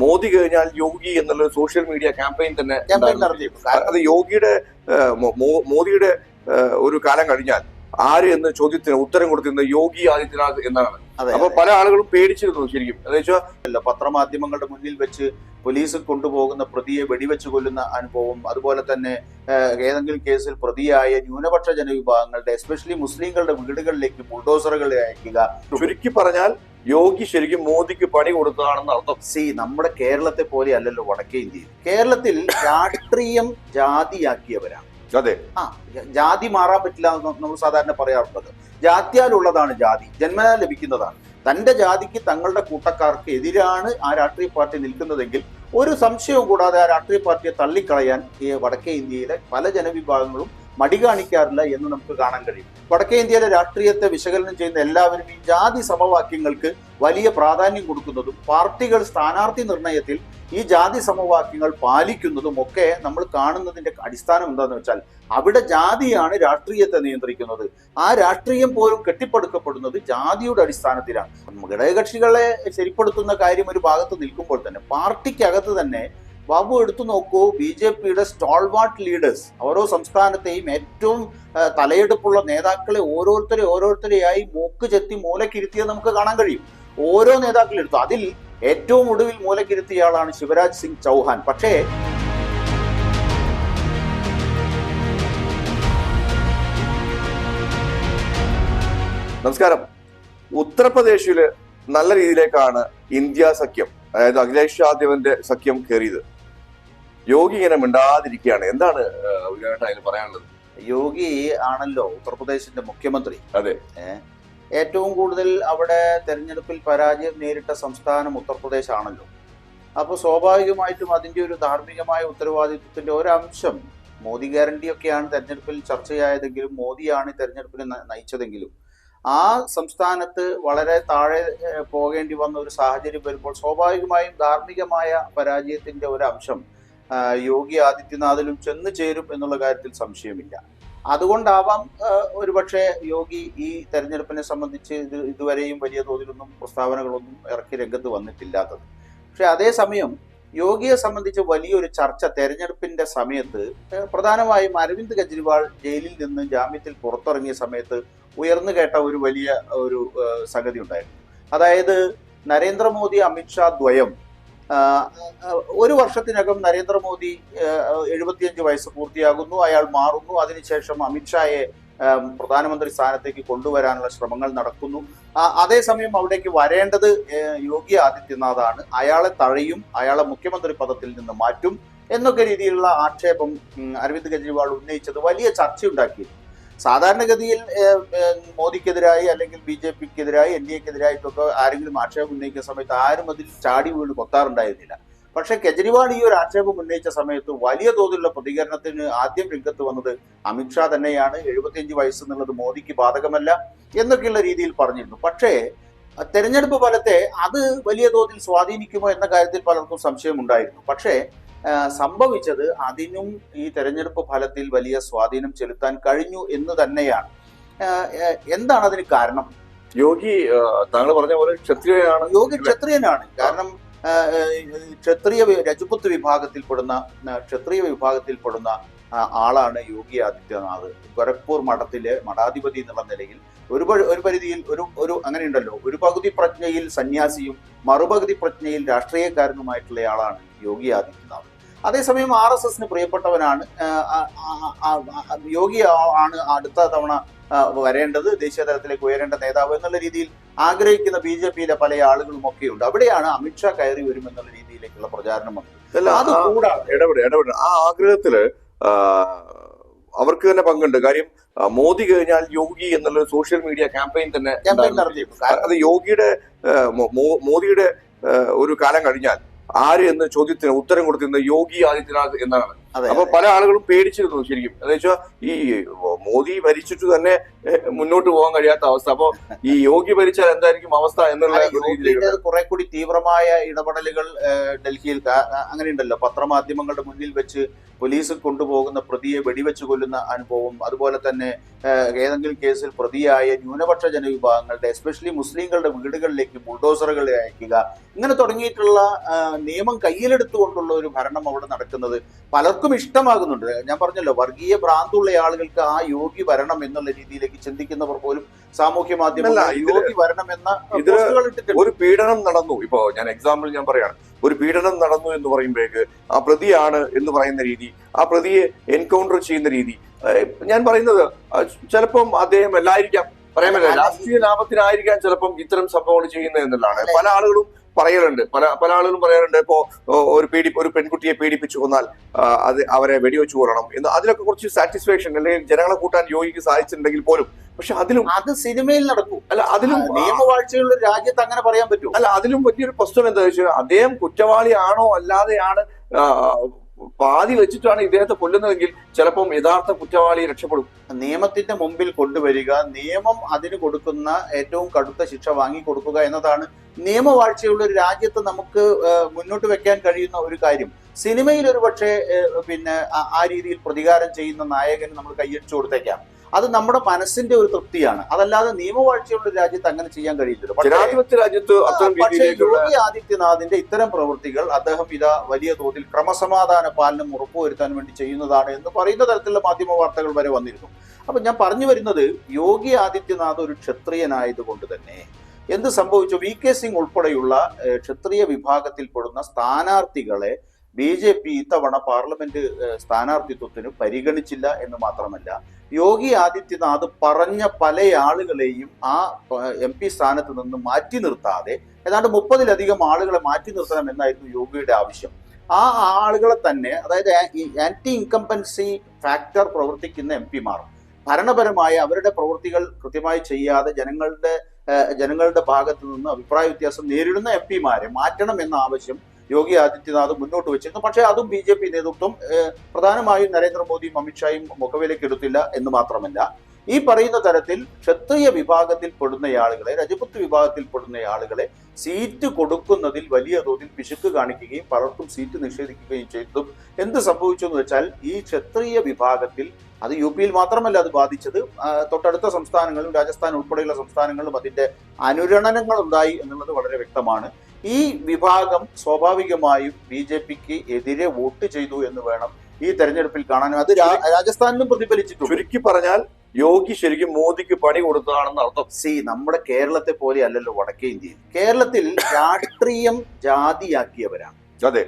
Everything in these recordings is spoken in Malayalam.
മോദി കഴിഞ്ഞാൽ യോഗി എന്നുള്ള സോഷ്യൽ മീഡിയ ക്യാമ്പയിൻ തന്നെ അത് മോദിയുടെ ഒരു കാലം കഴിഞ്ഞാൽ ആര് എന്ന ചോദ്യത്തിന് ഉത്തരം കൊടുത്തിരുന്നത് യോഗി ആദിത്യനാഥ് എന്നാണ്. അപ്പൊ പല ആളുകളും പേടിച്ചിരുന്നു ശരിക്കും. എന്ന് വെച്ചാൽ പത്രമാധ്യമങ്ങളുടെ മുന്നിൽ വെച്ച് പോലീസ് കൊണ്ടുപോകുന്ന പ്രതിയെ വെടിവെച്ച് കൊല്ലുന്ന അനുഭവം, അതുപോലെ തന്നെ ഏതെങ്കിലും കേസിൽ പ്രതിയായ ന്യൂനപക്ഷ ജനവിഭാഗങ്ങളുടെ എസ്പെഷ്യലി മുസ്ലിങ്ങളുടെ വീടുകളിലേക്ക് ബുൾഡോസറുകൾ അയക്കുക. ചുരുക്കി പറഞ്ഞാൽ യോഗി ശരിക്കും മോദിക്ക് പണി കൊടുത്തതാണെന്ന് അർത്ഥം. നമ്മുടെ കേരളത്തെ പോലെ അല്ലല്ലോ വടക്കേ ഇന്ത്യയിൽ. കേരളത്തിൽ രാഷ്ട്രീയം ജാതിയാക്കിയവരാണ്. അതെ, ജാതി മാറാൻ പറ്റില്ല എന്ന് നമ്മൾ സാധാരണ പറയാറുള്ളത്. ജാത്യാലുള്ളതാണ് ജാതി, ജന്മനാ ലഭിക്കുന്നതാണ്. തന്റെ ജാതിക്ക് തങ്ങളുടെ കൂട്ടക്കാർക്ക് എതിരാണ് ആ രാഷ്ട്രീയ പാർട്ടി നിൽക്കുന്നതെങ്കിൽ ഒരു സംശയവും കൂടാതെ ആ രാഷ്ട്രീയ പാർട്ടിയെ തള്ളിക്കളയാൻ ഈ വടക്കേ ഇന്ത്യയിലെ പല ജനവിഭാഗങ്ങളും മടി കാണിക്കാറില്ല എന്ന് നമുക്ക് കാണാൻ കഴിയും. വടക്കേ ഇന്ത്യയിലെ രാഷ്ട്രീയത്തെ വിശകലനം ചെയ്യുന്ന എല്ലാവരും ഈ ജാതി സമവാക്യങ്ങൾക്ക് വലിയ പ്രാധാന്യം കൊടുക്കുന്നതും പാർട്ടികൾ സ്ഥാനാർത്ഥി നിർണയത്തിൽ ഈ ജാതി സമവാക്യങ്ങൾ പാലിക്കുന്നതും ഒക്കെ നമ്മൾ കാണുന്നതിന്റെ അടിസ്ഥാനം എന്താണെന്ന് വെച്ചാൽ അവിടെ ജാതിയാണ് രാഷ്ട്രീയത്തെ നിയന്ത്രിക്കുന്നത്. ആ രാഷ്ട്രീയം പോലും കെട്ടിപ്പടുക്കപ്പെടുന്നത് ജാതിയുടെ അടിസ്ഥാനത്തിലാണ്. ഘടകകക്ഷികളെ ശരിപ്പെടുത്തുന്ന കാര്യം ഒരു ഭാഗത്ത് നിൽക്കുമ്പോൾ തന്നെ പാർട്ടിക്കകത്ത് തന്നെ ബാബു എടുത്തു നോക്കൂ, BJPയുടെ സ്റ്റാൾവാർട്ട് ലീഡേഴ്സ്, ഓരോ സംസ്ഥാനത്തെയും ഏറ്റവും തലയെടുപ്പുള്ള നേതാക്കളെ ഓരോരുത്തരെയായി മൂക്ക് ചെത്തി മൂലക്കിരുത്തിയത് നമുക്ക് കാണാൻ കഴിയും. ഓരോ നേതാക്കളെടുത്തു. അതിൽ ഏറ്റവും ഒടുവിൽ മൂലക്കിരുത്തിയ ആളാണ് ശിവരാജ് സിംഗ് ചൗഹാൻ. പക്ഷേ നമസ്കാരം. ഉത്തർപ്രദേശില് നല്ല രീതിയിലേക്കാണ് ഇന്ത്യ സഖ്യം, അതായത് അഖിലേഷ് യാദവിന്റെ സഖ്യം കയറിയത്. യോഗി ഇങ്ങനെ മിണ്ടാതിരിക്കുകയാണ്. എന്താണ് അതിന് പറയാനുള്ളത്? യോഗി ആണല്ലോ ഉത്തർപ്രദേശിന്റെ മുഖ്യമന്ത്രി. അതെ, ഏറ്റവും കൂടുതൽ അവിടെ തെരഞ്ഞെടുപ്പിൽ പരാജയം നേരിട്ട സംസ്ഥാനം ഉത്തർപ്രദേശ് ആണല്ലോ. അപ്പോൾ സ്വാഭാവികമായിട്ടും അതിന്റെ ഒരു ധാർമ്മികമായ ഉത്തരവാദിത്വത്തിന്റെ ഒരംശം, മോദി ഗ്യാരണ്ടിയൊക്കെയാണ് തെരഞ്ഞെടുപ്പിൽ ചർച്ചയായതെങ്കിലും മോദിയാണ് തെരഞ്ഞെടുപ്പിനെ നയിച്ചതെങ്കിലും ആ സംസ്ഥാനത്ത് വളരെ താഴെ പോകേണ്ടി വന്ന ഒരു സാഹചര്യം വരുമ്പോൾ സ്വാഭാവികമായും ധാർമ്മികമായ പരാജയത്തിന്റെ ഒരംശം യോഗി ആദിത്യനാഥിലും ചെന്നു ചേരും എന്നുള്ള കാര്യത്തിൽ സംശയമില്ല. അതുകൊണ്ടാവാം ഒരുപക്ഷെ യോഗി ഈ തെരഞ്ഞെടുപ്പിനെ സംബന്ധിച്ച് ഇതുവരെയും വലിയ തോതിലൊന്നും പ്രസ്താവനകളൊന്നും ഇറക്കി രംഗത്ത് വന്നിട്ടില്ലാത്തത്. പക്ഷെ അതേസമയം യോഗിയെ സംബന്ധിച്ച് വലിയൊരു ചർച്ച തെരഞ്ഞെടുപ്പിന്റെ സമയത്ത് പ്രധാനമായും അരവിന്ദ് കെജ്രിവാൾ ജയിലിൽ നിന്ന് ജാമ്യത്തിൽ പുറത്തിറങ്ങിയ സമയത്ത് ഉയർന്നു കേട്ട ഒരു വലിയ ഒരു സംഗതി ഉണ്ടായിരുന്നു. അതായത് നരേന്ദ്രമോദി അമിത്ഷാ ദ്വയം ഒരു വർഷത്തിനകം നരേന്ദ്രമോദി 75 വയസ്സ് പൂർത്തിയാകുന്നു, അയാൾ മാറുന്നു. അതിനുശേഷം അമിത്ഷായെ പ്രധാനമന്ത്രി സ്ഥാനത്തേക്ക് കൊണ്ടുവരാനുള്ള ശ്രമങ്ങൾ നടക്കുന്നു. അതേസമയം അവിടേക്ക് വരേണ്ടത് യോഗി ആദിത്യനാഥാണ്. അയാളെ തഴയും, അയാളെ മുഖ്യമന്ത്രി പദത്തിൽ നിന്ന് മാറ്റും എന്നൊക്കെ രീതിയിലുള്ള ആക്ഷേപം അരവിന്ദ് കെജ്രിവാൾ ഉന്നയിച്ചത് വലിയ ചർച്ചയുണ്ടാക്കി. സാധാരണഗതിയിൽ മോദിക്കെതിരായി അല്ലെങ്കിൽ BJPക്കെതിരായി NDAക്കെതിരായിട്ടൊക്കെ ആരെങ്കിലും ആക്ഷേപം ഉന്നയിക്കുന്ന സമയത്ത് ആരും അതിൽ ചാടി വീണ് കൊത്താറുണ്ടായിരുന്നില്ല. പക്ഷെ കെജ്രിവാൾ ഈ ഒരു ആക്ഷേപം ഉന്നയിച്ച സമയത്ത് വലിയ തോതിലുള്ള പ്രതികരണത്തിന് ആദ്യം രംഗത്ത് വന്നത് അമിത്ഷാ തന്നെയാണ്. 75 വയസ്സ് എന്നുള്ളത് മോദിക്ക് ബാധകമല്ല എന്നൊക്കെയുള്ള രീതിയിൽ പറഞ്ഞിരുന്നു. പക്ഷേ തെരഞ്ഞെടുപ്പ് ഫലത്തെ അത് വലിയ തോതിൽ സ്വാധീനിക്കുമോ എന്ന കാര്യത്തിൽ പലർക്കും സംശയമുണ്ടായിരുന്നു. പക്ഷേ സംഭവിച്ചത് അതിനും ഈ തെരഞ്ഞെടുപ്പ് ഫലത്തിൽ വലിയ സ്വാധീനം ചെലുത്താൻ കഴിഞ്ഞു എന്ന് തന്നെയാണ്. എന്താണ് അതിന് കാരണം? യോഗി താങ്കൾ പറഞ്ഞ പോലെ ക്ഷത്രിയനാണ്. യോഗി ക്ഷത്രിയനാണ്. കാരണം രജപുത്ത് വിഭാഗത്തിൽപ്പെടുന്ന ആളാണ് യോഗി ആദിത്യനാഥ്. ഗോരഖ്പൂർ മഠത്തിലെ മഠാധിപതി എന്നുള്ള നിലയിൽ ഒരു പരിധിയിൽ ഒരു അങ്ങനെയുണ്ടല്ലോ, ഒരു പകുതി പ്രജ്ഞയിൽ സന്യാസിയും മറുപകുതി പ്രജ്ഞയിൽ രാഷ്ട്രീയക്കാരനുമായിട്ടുള്ള ആളാണ് യോഗി ആദിത്യനാഥ്. അതേസമയം RSSന് പ്രിയപ്പെട്ടവനാണ്. യോഗി ആണ് അടുത്ത തവണ വരേണ്ടത്, ദേശീയ തലത്തിലേക്ക് ഉയരേണ്ട നേതാവ് എന്നുള്ള രീതിയിൽ ആഗ്രഹിക്കുന്ന BJPയിലെ പല ആളുകളും ഒക്കെയുണ്ട്. അവിടെയാണ് അമിത്ഷാ കയറി വരും എന്നുള്ള രീതിയിലേക്കുള്ള പ്രചാരണം വന്നത്. അതുകൂടാതെ ആ ആഗ്രഹത്തില് അവർക്ക് തന്നെ പങ്കുണ്ട്. കാര്യം മോദി കഴിഞ്ഞാൽ യോഗി എന്നുള്ള സോഷ്യൽ മീഡിയ ക്യാമ്പയിൻ തന്നെ അത് മോദിയുടെ ഒരു കാലം കഴിഞ്ഞാൽ ആര് എന്ന ചോദ്യത്തിന് ഉത്തരം കൊടുത്തിരുന്നത് യോഗി ആദിത്യനാഥ് എന്നാണ്. അപ്പൊ പല ആളുകളും പേടിച്ചിരുന്നു ശരിക്കും. എന്ന് വെച്ചാൽ ഈ മോദി ഭരിച്ചിട്ട് തന്നെ മുന്നോട്ട് പോകാൻ കഴിയാത്ത അവസ്ഥ. അപ്പോ ഈ യോഗി ഭരിച്ചാൽ എന്തായിരിക്കും അവസ്ഥ എന്നുള്ള രീതിയിലേക്ക് കുറെ കൂടി തീവ്രമായ ഇടപെടലുകൾ ഡൽഹിയിൽ അങ്ങനെയുണ്ടല്ലോ. പത്രമാധ്യമങ്ങളുടെ മുന്നിൽ വെച്ച് പോലീസ് കൊണ്ടുപോകുന്ന പ്രതിയെ വെടിവെച്ച് കൊല്ലുന്ന അനുഭവം, അതുപോലെ തന്നെ ഏതെങ്കിലും കേസിൽ പ്രതിയായ ന്യൂനപക്ഷ ജനവിഭാഗങ്ങളുടെ എസ്പെഷ്യലി മുസ്ലിങ്ങളുടെ വീടുകളിലേക്ക് ബുൾഡോസറുകൾ അയക്കുക, ഇങ്ങനെ തുടങ്ങിയിട്ടുള്ള നിയമം കയ്യിലെടുത്തുകൊണ്ടുള്ള ഒരു ഭരണം അവിടെ നടക്കുന്നത് പലർക്കും ഇഷ്ടമാകുന്നുണ്ട്. ഞാൻ പറഞ്ഞല്ലോ, വർഗീയ ഭ്രാന്തുള്ള ആളുകൾക്ക് ആ യോഗി വരണം എന്നുള്ള രീതിയിലേക്ക് ചിന്തിക്കുന്നവർ പോലും സാമൂഹ്യ മാധ്യമങ്ങളിൽ യോഗി വരണം എന്ന ഒരു പീഡനം നടന്നു. ഇപ്പോ ഞാൻ എക്സാമ്പിൾ ഞാൻ പറയാണ്, ഒരു പീഡനം നടന്നു എന്ന് പറയുമ്പോഴേക്ക് ആ പ്രതിയാണ് എന്ന് പറയുന്ന രീതി, ആ പ്രതിയെ എൻകൗണ്ടർ ചെയ്യുന്ന രീതി, ഞാൻ പറയുന്നത് ചിലപ്പം അദ്ദേഹം എല്ലായിരിക്കാം, പറയാൻ പറ്റില്ല, രാഷ്ട്രീയ ലാഭത്തിനായിരിക്കാം ചിലപ്പം ഇത്തരം സംഭവങ്ങൾ ചെയ്യുന്നത് എന്നുള്ളതാണ് പല ആളുകളും പറയലുണ്ട്. പല ആളുകളും പറയാറുണ്ട്, ഇപ്പോ ഒരു പെൺകുട്ടിയെ പീഡിപ്പിച്ചു കൊന്നാൽ അവരെ വെടിവെച്ചു കൊല്ലണം എന്ന്. അതിലൊക്കെ കുറച്ച് സാറ്റിസ്ഫാക്ഷൻ അല്ലെങ്കിൽ ജനങ്ങളെ കൂട്ടാൻ യോഗിക്ക് സാധിച്ചിട്ടുണ്ടെങ്കിൽ പോലും, പക്ഷെ അതിലും അത് സിനിമയിൽ നടക്കും. അല്ല, അതിലും നിയമവാഴ്ചയുള്ള രാജ്യത്ത് അങ്ങനെ പറയാൻ പറ്റും. അല്ല, അതിലും വലിയൊരു പ്രശ്നം എന്താ വെച്ചാൽ അദ്ദേഹം കുറ്റവാളിയാണോ അല്ലാതെയാണ് പാതി വെച്ചിട്ടാണ് ഇദ്ദേഹത്തെ കൊല്ലുന്നതെങ്കിൽ ചിലപ്പം യഥാർത്ഥ കുറ്റവാളി രക്ഷപ്പെടും. നിയമത്തിന്റെ മുമ്പിൽ കൊണ്ടുവരിക, നിയമം അതിന് കൊടുക്കുന്ന ഏറ്റവും കടുത്ത ശിക്ഷ വാങ്ങിക്കൊടുക്കുക എന്നതാണ് നിയമവാഴ്ചയുള്ള ഒരു രാജ്യത്ത് നമുക്ക് മുന്നോട്ട് വെക്കാൻ കഴിയുന്ന ഒരു കാര്യം. സിനിമയിൽ ഒരു പക്ഷേ പിന്നെ ആ രീതിയിൽ പ്രതികാരം ചെയ്യുന്ന നായകന് നമ്മൾ കൈയടിച്ചു കൊടുത്തേക്കാം, അത് നമ്മുടെ മനസ്സിന്റെ ഒരു തൃപ്തിയാണ്. അതല്ലാതെ നിയമവാഴ്ചയുള്ള രാജ്യത്ത് അങ്ങനെ ചെയ്യാൻ കഴിയില്ലല്ലോ. പക്ഷേ യോഗി ആദിത്യനാഥിന്റെ ഇത്തരം പ്രവൃത്തികൾ അദ്ദേഹം വലിയ തോതിൽ ക്രമസമാധാന പാലനം ഉറപ്പുവരുത്താൻ വേണ്ടി ചെയ്യുന്നതാണ് എന്ന് പറയുന്ന തരത്തിലുള്ള മാധ്യമ വാർത്തകൾ വരെ വന്നിരുന്നു. അപ്പൊ ഞാൻ പറഞ്ഞു വരുന്നത്, യോഗി ആദിത്യനാഥ് ഒരു ക്ഷത്രിയനായതുകൊണ്ട് തന്നെ എന്ത് സംഭവിച്ചു, VK സിംഗ് ഉൾപ്പെടെയുള്ള ക്ഷത്രിയ വിഭാഗത്തിൽപ്പെടുന്ന സ്ഥാനാർത്ഥികളെ BJP ഇത്തവണ പാർലമെന്റ് സ്ഥാനാർത്ഥിത്വത്തിന് പരിഗണിച്ചില്ല എന്ന് മാത്രമല്ല, യോഗി ആദിത്യനാഥ് പറഞ്ഞ പല ആളുകളെയും ആ MP സ്ഥാനത്ത് നിന്ന് മാറ്റി നിർത്താതെ ഏതാണ്ട് 30-ലധികം ആളുകളെ മാറ്റി നിർത്തണം എന്നായിരുന്നു യോഗിയുടെ ആവശ്യം. ആ ആളുകളെ തന്നെ, അതായത് ആന്റി ഇൻകംപൻസി ഫാക്ടർ പ്രവർത്തിക്കുന്ന MP-മാർ, ഭരണപരമായ അവരുടെ പ്രവൃത്തികൾ കൃത്യമായി ചെയ്യാതെ ജനങ്ങളുടെ ഭാഗത്തു നിന്ന് അഭിപ്രായ വ്യത്യാസം നേരിടുന്ന MP-മാരെ മാറ്റണം എന്ന ആവശ്യം യോഗി ആദിത്യനാഥ് മുന്നോട്ട് വെച്ചിരുന്നു. പക്ഷേ അതും BJP നേതൃത്വം, പ്രധാനമായും നരേന്ദ്രമോദിയും അമിത്ഷായും മുഖവിലേക്ക് എടുത്തില്ല എന്ന് മാത്രമല്ല, ഈ പറയുന്ന തരത്തിൽ ക്ഷത്രിയ വിഭാഗത്തിൽപ്പെടുന്ന ആളുകളെ, രജപുത്ത് വിഭാഗത്തിൽപ്പെടുന്ന ആളുകളെ സീറ്റ് കൊടുക്കുന്നതിൽ വലിയ തോതിൽ പിശുക്ക് കാണിക്കുകയും പലർക്കും സീറ്റ് നിഷേധിക്കുകയും ചെയ്തതും എന്ത് സംഭവിച്ചു എന്ന് വെച്ചാൽ, ഈ ക്ഷത്രിയ വിഭാഗത്തിൽ, അത് UP-യിൽ മാത്രമല്ല അത് ബാധിച്ചത്, തൊട്ടടുത്ത സംസ്ഥാനങ്ങളിലും രാജസ്ഥാൻ ഉൾപ്പെടെയുള്ള സംസ്ഥാനങ്ങളിലും അതിന്റെ അനുരണനങ്ങൾ ഉണ്ടായി എന്നുള്ളത് വളരെ വ്യക്തമാണ്. ഈ വിഭാഗം സ്വാഭാവികമായും BJPക്ക് എതിരെ വോട്ട് ചെയ്തു എന്ന് വേണം ഈ തെരഞ്ഞെടുപ്പിൽ കാണാനും. അത് രാജസ്ഥാനിലും പ്രതിഫലിച്ചിട്ടുണ്ട്. ചുരുക്കി പറഞ്ഞാൽ യോഗി ശരിക്കും മോദിക്ക് പണി കൊടുത്തതാണെന്ന് അർത്ഥം. നമ്മുടെ കേരളത്തെ പോലെ അല്ലല്ലോ വടക്കേ ഇന്ത്യയിൽ. കേരളത്തിൽ രാഷ്ട്രീയം ജാതിയാക്കിയവരാണ്. അതെ,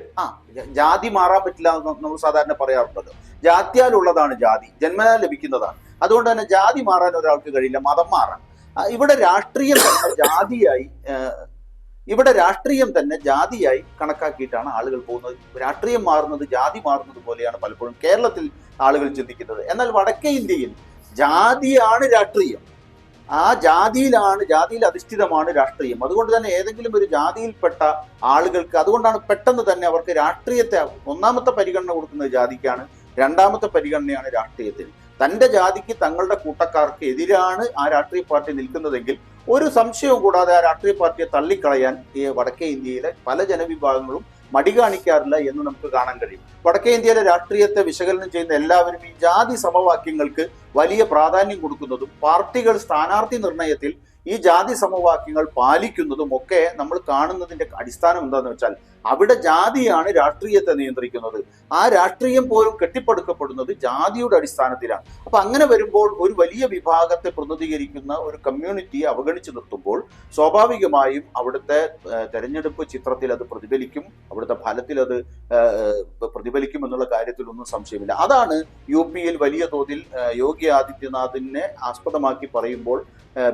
ജാതി മാറാൻ പറ്റില്ല എന്ന് നമ്മൾ സാധാരണ പറയാറുണ്ടല്ലോ. ജാത്യാലുള്ളതാണ് ജാതി, ജന്മനാ ലഭിക്കുന്നതാണ്. അതുകൊണ്ട് തന്നെ ജാതി മാറാൻ ഒരാൾക്ക് കഴിയില്ല, മതം മാറാൻ. ഇവിടെ രാഷ്ട്രീയം തന്നെ ജാതിയായി കണക്കാക്കിയിട്ടാണ് ആളുകൾ പോകുന്നത്. രാഷ്ട്രീയം മാറുന്നത് ജാതി മാറുന്നത് പോലെയാണ് പലപ്പോഴും കേരളത്തിൽ ആളുകൾ ചിന്തിക്കുന്നത്. എന്നാൽ വടക്കേ ഇന്ത്യയിൽ ജാതിയാണ് രാഷ്ട്രീയം. ആ ജാതിയിൽ അധിഷ്ഠിതമാണ് രാഷ്ട്രീയം. അതുകൊണ്ട് തന്നെ ഏതെങ്കിലും ഒരു ജാതിയിൽപ്പെട്ട ആളുകൾക്ക്, അതുകൊണ്ടാണ് പെട്ടെന്ന് തന്നെ അവർക്ക് രാഷ്ട്രീയത്തെ ഒന്നാമത്തെ പരിഗണന കൊടുക്കുന്നത് ജാതിക്കാണ്, രണ്ടാമത്തെ പരിഗണനയാണ് രാഷ്ട്രീയത്തിന്. തന്റെ ജാതിക്ക്, തങ്ങളുടെ കൂട്ടക്കാർക്ക് എതിരാണ് ആ രാഷ്ട്രീയ പാർട്ടി നിൽക്കുന്നതെങ്കിൽ ഒരു സംശയവും കൂടാതെ ആ രാഷ്ട്രീയ പാർട്ടിയെ തള്ളിക്കളയാൻ ഈ വടക്കേ ഇന്ത്യയിലെ പല ജനവിഭാഗങ്ങളും മടി കാണിക്കാറില്ല എന്ന് നമുക്ക് കാണാൻ കഴിയും. വടക്കേ ഇന്ത്യയിലെ രാഷ്ട്രീയത്തെ വിശകലനം ചെയ്യുന്ന എല്ലാവരും ഈ ജാതി സമവാക്യങ്ങൾക്ക് വലിയ പ്രാധാന്യം കൊടുക്കുന്നതും പാർട്ടികൾ സ്ഥാനാർത്ഥി നിർണയത്തിൽ ഈ ജാതി സമവാക്യങ്ങൾ പാലിക്കുന്നതും ഒക്കെ നമ്മൾ കാണുന്നതിന്റെ അടിസ്ഥാനം എന്താണെന്ന് വെച്ചാൽ, അവിടെ ജാതിയാണ് രാഷ്ട്രീയത്തെ നിയന്ത്രിക്കുന്നത്. ആ രാഷ്ട്രീയം പോലും കെട്ടിപ്പടുക്കപ്പെടുന്നത് ജാതിയുടെ അടിസ്ഥാനത്തിലാണ്. അപ്പൊ അങ്ങനെ വരുമ്പോൾ ഒരു വലിയ വിഭാഗത്തെ പ്രതിനിധീകരിക്കുന്ന ഒരു കമ്മ്യൂണിറ്റിയെ അവഗണിച്ചു നിർത്തുമ്പോൾ സ്വാഭാവികമായും അവിടുത്തെ തെരഞ്ഞെടുപ്പ് ചിത്രത്തിൽ അത് പ്രതിഫലിക്കും, അവിടുത്തെ ഫലത്തിൽ അത് പ്രതിഫലിക്കും എന്നുള്ള കാര്യത്തിൽ ഒന്നും സംശയമില്ല. അതാണ് UP-യിൽ വലിയ തോതിൽ യോഗി ആദിത്യനാഥിനെ ആസ്പദമാക്കി പറയുമ്പോൾ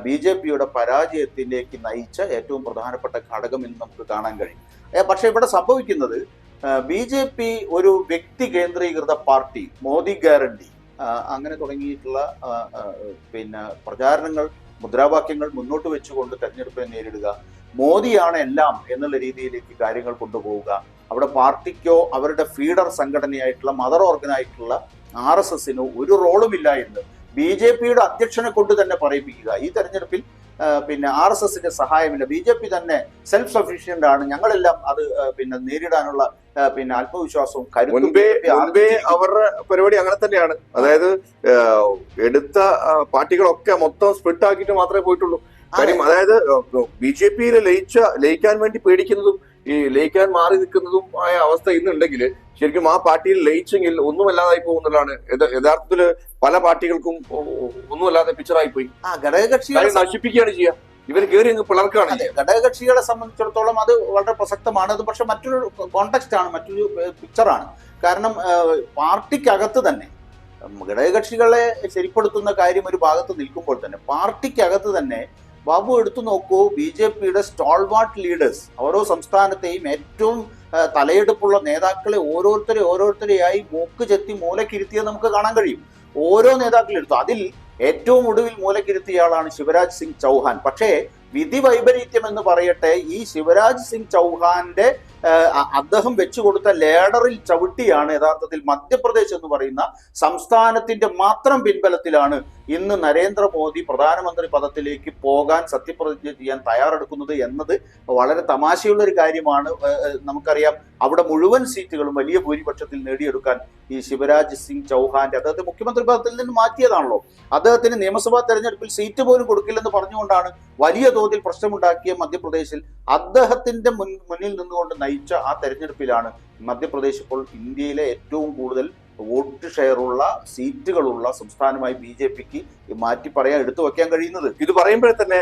BJPയുടെ പരാജയത്തിലേക്ക് നയിച്ച ഏറ്റവും പ്രധാനപ്പെട്ട ഘടകം എന്ന് നമുക്ക് കാണാൻ കഴിയും. പക്ഷെ ഇവിടെ സംഭവിക്കുന്നത്, BJP ഒരു വ്യക്തി കേന്ദ്രീകൃത പാർട്ടി, മോദി ഗ്യാരണ്ടി അങ്ങനെ തുടങ്ങിയിട്ടുള്ള പ്രചാരണങ്ങൾ, മുദ്രാവാക്യങ്ങൾ മുന്നോട്ട് വെച്ചുകൊണ്ട് തെരഞ്ഞെടുപ്പിനെ നേരിടുക, മോദിയാണ് എല്ലാം എന്നുള്ള രീതിയിലേക്ക് കാര്യങ്ങൾ കൊണ്ടുപോവുക. അവിടെ പാർട്ടിക്കോ അവരുടെ ഫീഡർ സംഘടനയായിട്ടുള്ള മദർ ഓർഗനായിട്ടുള്ള RSSനോ ഒരു റോളുമില്ല എന്ന് BJP അധ്യക്ഷനെ കൊണ്ട് തന്നെ പറയിപ്പിക്കുക ഈ തെരഞ്ഞെടുപ്പിൽ പിന്നെ RSSന്റെ സഹായമില്ല, BJP തന്നെ സെൽഫ് സഫീഷ്യന്റ് ആണ്, ഞങ്ങളെല്ലാം അത് പിന്നെ നേരിടാനുള്ള പിന്നെ ആത്മവിശ്വാസവും മുൻപേ അവരുടെ പരിപാടി അങ്ങനെ തന്നെയാണ്. അതായത് എടുത്ത പാർട്ടികളൊക്കെ മൊത്തം സ്പ്ലിറ്റ് ആക്കിയിട്ട് മാത്രമേ പോയിട്ടുള്ളൂ. കാര്യം അതായത് BJP-യിൽ ലയിക്കാൻ വേണ്ടി പേടിക്കുന്നതും ഈ ലയിക്കാൻ മാറി നിൽക്കുന്നതും ആയ അവസ്ഥ ഇന്നുണ്ടെങ്കിൽ ശരിക്കും ആ പാർട്ടിയിൽ ലയിച്ചെങ്കിൽ ഒന്നുമല്ലാതായി പോകുന്നതാണ്. യഥാർത്ഥത്തില് പല പാർട്ടികൾക്കും ഒന്നുമല്ലാതെ പിക്ചറായി പോയി. ഘടകകക്ഷികളെ നശിപ്പിക്കുകയാണ് ചെയ്യുക. ഇവർ കയറി അങ്ങ് പിളർക്കാണ്. ഘടകകക്ഷികളെ സംബന്ധിച്ചിടത്തോളം അത് വളരെ പ്രസക്തമാണ്. അത് പക്ഷെ മറ്റൊരു കോണ്ടെക്സ്റ്റ് ആണ്, മറ്റൊരു പിക്ചറാണ്. കാരണം പാർട്ടിക്കകത്ത് തന്നെ ഘടകകക്ഷികളെ ശരിപ്പെടുത്തുന്ന കാര്യം ഒരു ഭാഗത്ത് നിൽക്കുമ്പോൾ തന്നെ പാർട്ടിക്കകത്ത് തന്നെ ബാബു എടുത്തു നോക്കൂ, BJP സ്റ്റാൾവാർട്ട് ലീഡേഴ്സ്, ഓരോ സംസ്ഥാനത്തെയും ഏറ്റവും തലയെടുപ്പുള്ള നേതാക്കളെ ഓരോരുത്തരെയായി മൂക്ക് ചെത്തി മൂലക്കിരുത്തിയത് നമുക്ക് കാണാൻ കഴിയും. ഓരോ നേതാക്കളെടുത്തു. അതിൽ ഏറ്റവും ഒടുവിൽ മൂലക്കിരുത്തിയ ആളാണ് ശിവരാജ് സിംഗ് ചൗഹാൻ. പക്ഷേ വിധി വൈപരീത്യം എന്ന് പറയട്ടെ, ഈ ശിവരാജ് സിംഗ് ചൗഹാന്റെ അദ്ദേഹം വെച്ചുകൊടുത്ത ലേഡറിൽ ചവിട്ടിയാണ് യഥാർത്ഥത്തിൽ മധ്യപ്രദേശ് എന്ന് പറയുന്ന സംസ്ഥാനത്തിന്റെ മാത്രം പിൻബലത്തിലാണ് ഇന്ന് നരേന്ദ്രമോദി പ്രധാനമന്ത്രി പദത്തിലേക്ക് പോകാൻ സത്യപ്രതിജ്ഞ ചെയ്യാൻ തയ്യാറെടുക്കുന്നത് എന്നത് വളരെ തമാശയുള്ള ഒരു കാര്യമാണ്. നമുക്കറിയാം അവിടെ മുഴുവൻ സീറ്റുകളും വലിയ ഭൂരിപക്ഷത്തിൽ നേടിയെടുക്കാൻ ഈ ശിവരാജ് സിംഗ് ചൗഹാന്റെ അദ്ദേഹത്തെ മുഖ്യമന്ത്രി പദത്തിൽ നിന്ന് മാറ്റിയതാണല്ലോ. അദ്ദേഹത്തിന് നിയമസഭാ തെരഞ്ഞെടുപ്പിൽ സീറ്റ് പോലും കൊടുക്കില്ലെന്ന് പറഞ്ഞുകൊണ്ടാണ് വലിയ തോതിൽ പ്രശ്നമുണ്ടാക്കിയ മധ്യപ്രദേശിൽ അദ്ദേഹത്തിന്റെ മുന്നിൽ നിന്നുകൊണ്ട് നയിച്ച ആ തെരഞ്ഞെടുപ്പിലാണ് മധ്യപ്രദേശ് ഇപ്പോൾ ഇന്ത്യയിലെ ഏറ്റവും കൂടുതൽ വോട്ട് ഷെയറുള്ള സീറ്റുകളുള്ള സംസ്ഥാനമായി BJP-ക്ക് മാറ്റി പറയാൻ എടുത്തു വെക്കാൻ കഴിയുന്നത്. ഇത് പറയുമ്പോഴേ തന്നെ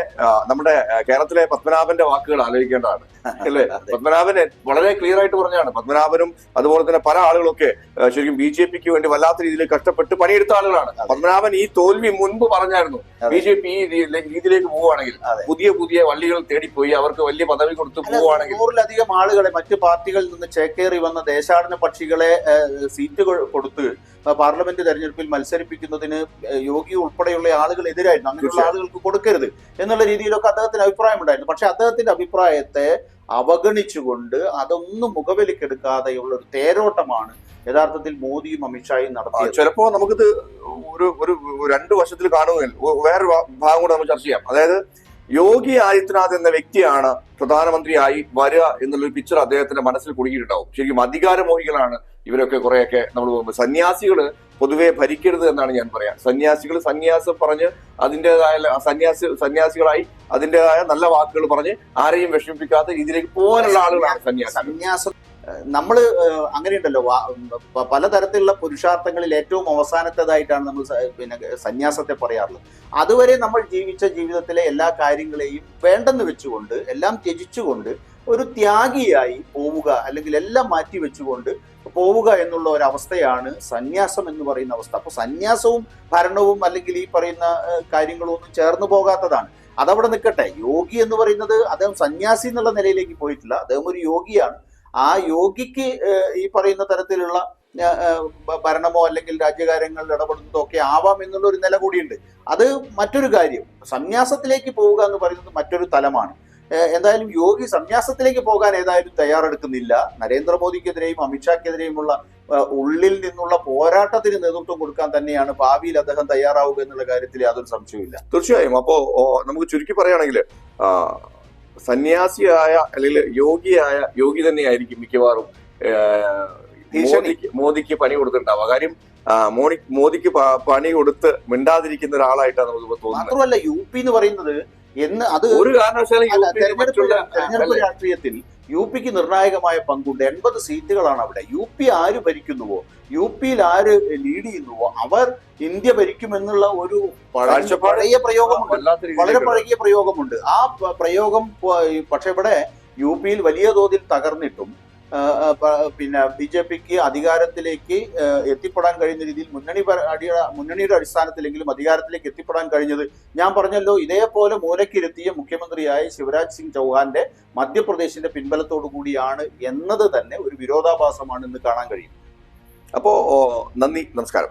നമ്മുടെ കേരളത്തിലെ പത്മനാഭന്റെ വാക്കുകൾ ആലോചിക്കേണ്ടതാണ് അല്ലേ? പത്മനാഭന് വളരെ ക്ലിയർ ആയിട്ട് പറഞ്ഞാണ്. പത്മനാഭനും അതുപോലെ തന്നെ പല ആളുകളൊക്കെ ശരിക്കും BJP-ക്ക് വേണ്ടി വല്ലാത്ത രീതിയിൽ കഷ്ടപ്പെട്ട് പണിയെടുത്ത ആളുകളാണ്. പത്മനാഭൻ ഈ തോൽവി മുൻപ് പറഞ്ഞായിരുന്നു, BJP ഈ രീതിയിലേക്ക് പോവുകയാണെങ്കിൽ പുതിയ വള്ളികൾ തേടിപ്പോയി അവർക്ക് വലിയ പദവി കൊടുത്ത് പോവുകയാണെങ്കിൽ 100-ലധികം ആളുകളെ മറ്റു പാർട്ടികളിൽ നിന്ന് ചേക്കേറി വന്ന ദേശാടന പക്ഷികളെ സീറ്റുകൾ കൊടുത്ത് പാർലമെന്റ് തെരഞ്ഞെടുപ്പിൽ മത്സരിപ്പിക്കുന്നതിന് യോഗി ഉൾപ്പെടെയുള്ള ആളുകൾ എതിരായിരുന്നു. അങ്ങനെയുള്ള ആളുകൾക്ക് കൊടുക്കരുത് എന്നുള്ള രീതിയിലൊക്കെ അദ്ദേഹത്തിന് അഭിപ്രായമുണ്ടായിരുന്നു. പക്ഷെ അദ്ദേഹത്തിന്റെ അഭിപ്രായത്തെ അവഗണിച്ചുകൊണ്ട് അതൊന്നും മുഖവിലക്കെടുക്കാതെയുള്ള ഒരു തേരോട്ടമാണ് യഥാർത്ഥത്തിൽ മോദിയും അമിത്ഷായും നടത്തിയത്. ചിലപ്പോ നമുക്കിത് ഒരു രണ്ടു വശത്തിൽ കാണുകയും വേറൊരു ഭാഗം കൂടെ നമുക്ക് ചർച്ച ചെയ്യാം. അതായത് യോഗി ആദിത്യനാഥ് എന്ന വ്യക്തിയാണ് പ്രധാനമന്ത്രിയായി വരിക എന്നുള്ളൊരു പിക്ചർ അദ്ദേഹത്തിന്റെ മനസ്സിൽ കുടുങ്ങിയിട്ടുണ്ടാവും. ശരിക്കും അധികാരമോഹികളാണ് ഇവരൊക്കെ. കുറെയൊക്കെ നമ്മൾ സന്യാസികള് പൊതുവെ ഭരിക്കരുത് എന്നാണ് ഞാൻ പറയാം. സന്യാസികൾ സന്യാസം പറഞ്ഞ് അതിൻ്റെതായ സന്യാസികളായി അതിൻ്റെതായ നല്ല വാക്കുകൾ പറഞ്ഞ് ആരെയും വിഷമിപ്പിക്കാത്ത രീതിയിലേക്ക് പോകാനുള്ള ആളുകളാണ് സന്യാസം. നമ്മൾ അങ്ങനെയുണ്ടല്ലോ, പലതരത്തിലുള്ള പുരുഷാർത്ഥങ്ങളിൽ ഏറ്റവും അവസാനത്തേതായിട്ടാണ് നമ്മൾ പിന്നെ സന്യാസത്തെ പറയാറുള്ളത്. അതുവരെ നമ്മൾ ജീവിച്ച ജീവിതത്തിലെ എല്ലാ കാര്യങ്ങളെയും വേണ്ടെന്ന് വെച്ചുകൊണ്ട് എല്ലാം ത്യജിച്ചുകൊണ്ട് ഒരു ത്യാഗിയായി പോവുക, അല്ലെങ്കിൽ എല്ലാം മാറ്റി വെച്ചുകൊണ്ട് പോവുക എന്നുള്ള ഒരു അവസ്ഥയാണ് സന്യാസം എന്ന് പറയുന്ന അവസ്ഥ. അപ്പൊ സന്യാസവും ഭരണവും അല്ലെങ്കിൽ ഈ പറയുന്ന കാര്യങ്ങളും ഒന്നും ചേർന്ന് പോകാത്തതാണ്. അതവിടെ നിൽക്കട്ടെ. യോഗി എന്ന് പറയുന്നത് അദ്ദേഹം സന്യാസി എന്നുള്ള നിലയിലേക്ക് പോയിട്ടില്ല, അദ്ദേഹം ഒരു യോഗിയാണ്. ആ യോഗിക്ക് ഈ പറയുന്ന തരത്തിലുള്ള ഭരണമോ അല്ലെങ്കിൽ രാജ്യകാര്യങ്ങളിൽ ഇടപെടുന്നതോ ഒക്കെ ആവാം എന്നുള്ള ഒരു നില കൂടിയുണ്ട്. അത് മറ്റൊരു കാര്യം. സന്യാസത്തിലേക്ക് പോവുക എന്ന് പറയുന്നത് മറ്റൊരു തലമാണ്. എന്തായാലും യോഗി സന്യാസത്തിലേക്ക് പോകാൻ ഏതായാലും തയ്യാറെടുക്കുന്നില്ല. നരേന്ദ്രമോദിക്കെതിരെയും അമിത്ഷാക്കെതിരെയുമുള്ള ഉള്ളിൽ നിന്നുള്ള പോരാട്ടത്തിന് നേതൃത്വം കൊടുക്കാൻ തന്നെയാണ് ഭാവിയിൽ അദ്ദേഹം തയ്യാറാവുക എന്നുള്ള കാര്യത്തിൽ യാതൊരു സംശയവുമില്ല. തീർച്ചയായും. അപ്പോ നമുക്ക് ചുരുക്കി പറയുകയാണെങ്കിൽ സന്യാസിയായ അല്ലെങ്കിൽ യോഗി തന്നെയായിരിക്കും മിക്കവാറും മോദിക്ക് പണി കൊടുത്തിട്ടുണ്ടാവുക. കാര്യം മോദിക്ക് പണി കൊടുത്ത് മിണ്ടാതിരിക്കുന്ന ഒരാളായിട്ടാണ് നമുക്ക് തോന്നുന്നത്. മാത്രമല്ല UP എന്ന് പറയുന്നത് അത് ഒരു കാരണവശാലും തെരഞ്ഞെടുപ്പ് രാഷ്ട്രീയത്തിൽ UPക്ക് നിർണായകമായ പങ്കുണ്ട്. 80 സീറ്റുകളാണ് അവിടെ. UP ആര് ഭരിക്കുന്നുവോ, UPയിൽ ആര് ലീഡ് ചെയ്യുന്നുവോ അവർ ഇന്ത്യ ഭരിക്കുമെന്നുള്ള ഒരു പഴയ പ്രയോഗമുണ്ട്, വളരെ പഴകിയ പ്രയോഗമുണ്ട്. ആ പ്രയോഗം പക്ഷെ ഇവിടെ UPയിൽ വലിയ തോതിൽ തകർന്നിട്ടും പിന്നെ BJPക്ക് അധികാരത്തിലേക്ക് എത്തിപ്പെടാൻ കഴിയുന്ന രീതിയിൽ മുന്നണിയുടെ അടിസ്ഥാനത്തിലെങ്കിലും അധികാരത്തിലേക്ക് എത്തിപ്പെടാൻ കഴിഞ്ഞത് ഞാൻ പറഞ്ഞല്ലോ, ഇതേപോലെ മൂലക്കിരുത്തിയ മുഖ്യമന്ത്രിയായ ശിവരാജ് സിംഗ് ചൗഹാന്റെ മധ്യപ്രദേശിന്റെ പിൻബലത്തോടു കൂടിയാണ് എന്നത് തന്നെ ഒരു വിരോധാഭാസമാണ് ഇന്ന് കാണാൻ കഴിയും. അപ്പോ നന്ദി, നമസ്കാരം.